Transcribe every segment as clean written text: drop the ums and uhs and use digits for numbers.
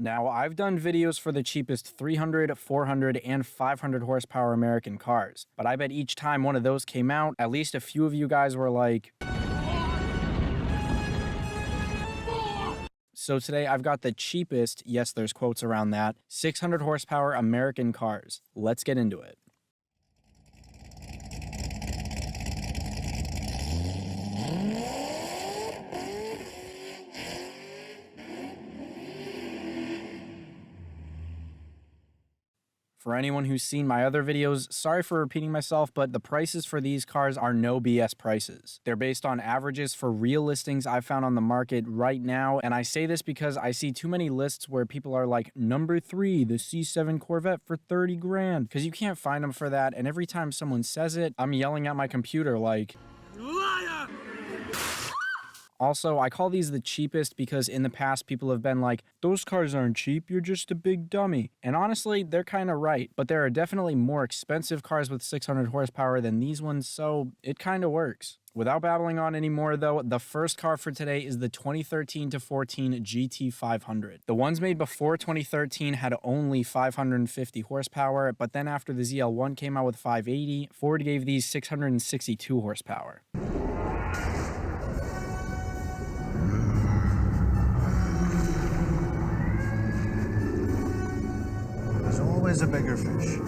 Now, I've done videos for the cheapest 300, 400, and 500 horsepower American cars, but I bet each time one of those came out, at least a few of you guys were like... So today I've got the cheapest, yes, there's quotes around that, 600 horsepower American cars. Let's get into it. For anyone who's seen my other videos, sorry for repeating myself, but the prices for these cars are no BS prices. They're based on averages for real listings I've found on the market right now, and I say this because I see too many lists where people are like, number 3, the C7 Corvette for 30 grand, because you can't find them for that, and every time someone says it, I'm yelling at my computer like, liar! Also, I call these the cheapest because in the past people have been like, those cars aren't cheap, you're just a big dummy. And honestly, they're kind of right, but there are definitely more expensive cars with 600 horsepower than these ones, so it kind of works. Without babbling on anymore though, the first car for today is the 2013 to 14 GT500. The ones made before 2013 had only 550 horsepower, but then after the ZL1 came out with 580, Ford gave these 662 horsepower. Always a bigger fish.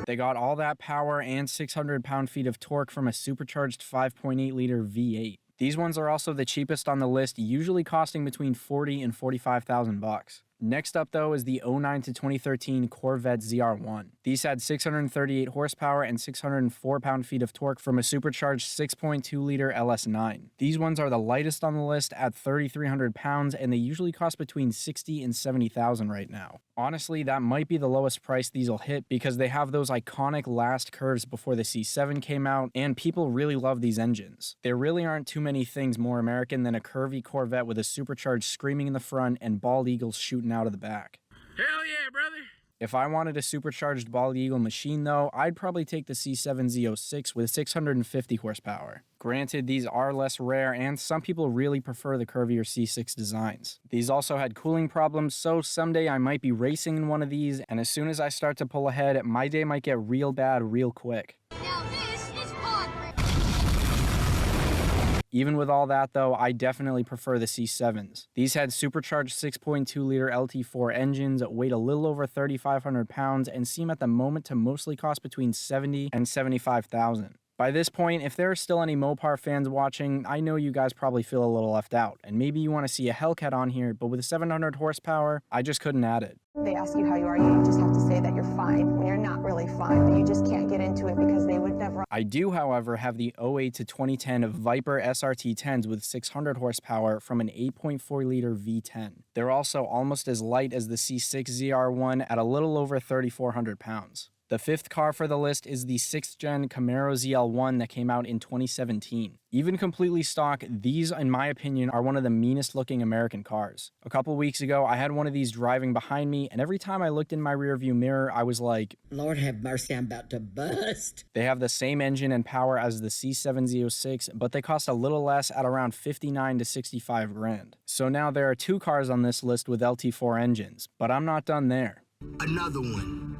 They got all that power and 600 pound-feet of torque from a supercharged 5.8 liter V8. These ones are also the cheapest on the list, usually costing between $40,000 and $45,000. Next up though is the 09 to 2013 Corvette ZR1. These had 638 horsepower and 604 pound-feet of torque from a supercharged 6.2 liter LS9. These ones are the lightest on the list at 3,300 pounds, and they usually cost between $60,000 and $70,000 right now. Honestly, that might be the lowest price these will hit because they have those iconic last curves before the C7 came out, and people really love these engines. There really aren't too many things more American than a curvy Corvette with a supercharged screaming in the front and bald eagles shooting out of the back. Hell yeah, brother! If I wanted a supercharged bald eagle machine though, I'd probably take the C7 Z06 with 650 horsepower. Granted, these are less rare, and some people really prefer the curvier C6 designs. These also had cooling problems, so someday I might be racing in one of these, and as soon as I start to pull ahead, my day might get real bad real quick. Now this is hard. Even with all that though, I definitely prefer the C7s. These had supercharged 6.2 liter LT4 engines, weighed a little over 3,500 pounds, and seem at the moment to mostly cost between $70,000 and $75,000. By this point, if there are still any Mopar fans watching, I know you guys probably feel a little left out, and maybe you want to see a Hellcat on here, but with 700 horsepower, I just couldn't add it. They ask you how you are, you just have to say that you're fine when you're not really fine, but you just can't get into it because they would never... I do, however, have the 08 to 2010 Viper SRT10s with 600 horsepower from an 8.4 liter V10. They're also almost as light as the C6 ZR1 at a little over 3,400 pounds. The fifth car for the list is the 6th gen Camaro ZL1 that came out in 2017. Even completely stock, these, in my opinion, are one of the meanest looking American cars. A couple weeks ago, I had one of these driving behind me, and every time I looked in my rearview mirror, I was like, Lord have mercy, I'm about to bust. They have the same engine and power as the C7 Z06, but they cost a little less at around 59 to 65 grand. So now there are 2 cars on this list with LT4 engines, but I'm not done there. Another one.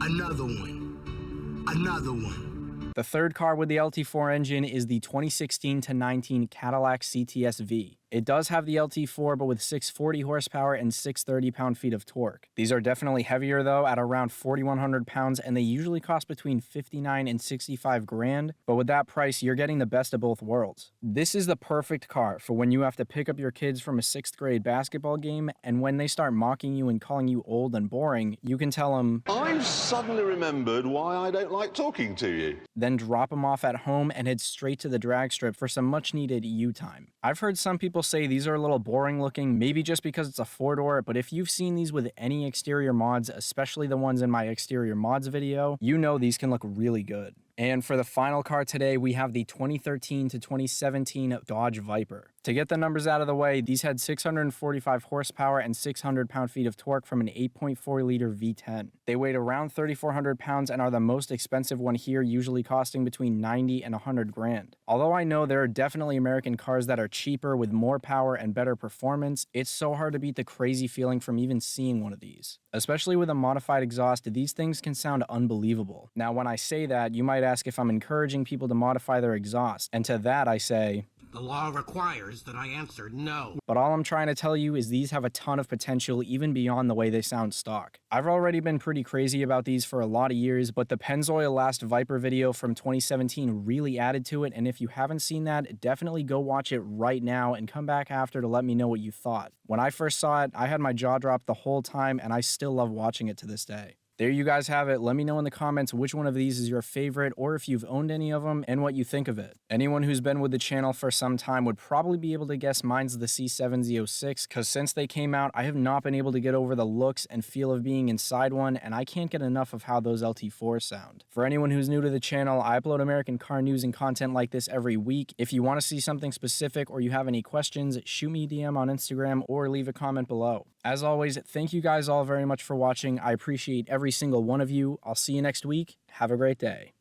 Another one. Another one. The third car with the LT4 engine is the 2016 to 19 Cadillac CTS-V. It does have the LT4, but with 640 horsepower and 630 pound-feet of torque. These are definitely heavier though, at around 4,100 pounds, and they usually cost between 59 and 65 grand, but with that price, you're getting the best of both worlds. This is the perfect car for when you have to pick up your kids from a 6th grade basketball game, and when they start mocking you and calling you old and boring, you can tell them, I've suddenly remembered why I don't like talking to you. Then drop them off at home and head straight to the drag strip for some much-needed you time. I've heard some people say these are a little boring looking, maybe just because it's a 4-door, but if you've seen these with any exterior mods, especially the ones in my exterior mods video, you know these can look really good. And for the final car today, we have the 2013 to 2017 Dodge Viper. To get the numbers out of the way, these had 645 horsepower and 600 pound-feet of torque from an 8.4-liter V10. They weighed around 3,400 pounds and are the most expensive one here, usually costing between 90 and 100 grand. Although I know there are definitely American cars that are cheaper with more power and better performance, it's so hard to beat the crazy feeling from even seeing one of these. Especially with a modified exhaust, these things can sound unbelievable. Now, when I say that, you might ask if I'm encouraging people to modify their exhaust, and to that I say, the law requires that I answer no. But all I'm trying to tell you is these have a ton of potential even beyond the way they sound stock. I've already been pretty crazy about these for a lot of years, but the Pennzoil Last Viper video from 2017 really added to it, and if you haven't seen that, definitely go watch it right now and come back after to let me know what you thought. When I first saw it, I had my jaw dropped the whole time, and I still love watching it to this day. There you guys have it. Let me know in the comments which one of these is your favorite, or if you've owned any of them and what you think of it. Anyone who's been with the channel for some time would probably be able to guess mine's the C7 Z06, because since they came out, I have not been able to get over the looks and feel of being inside one, and I can't get enough of how those LT4s sound. For anyone who's new to the channel, I upload American car news and content like this every week. If you want to see something specific or you have any questions, shoot me a DM on Instagram or leave a comment below. As always, thank you guys all very much for watching. I appreciate every single one of you. I'll see you next week. Have a great day.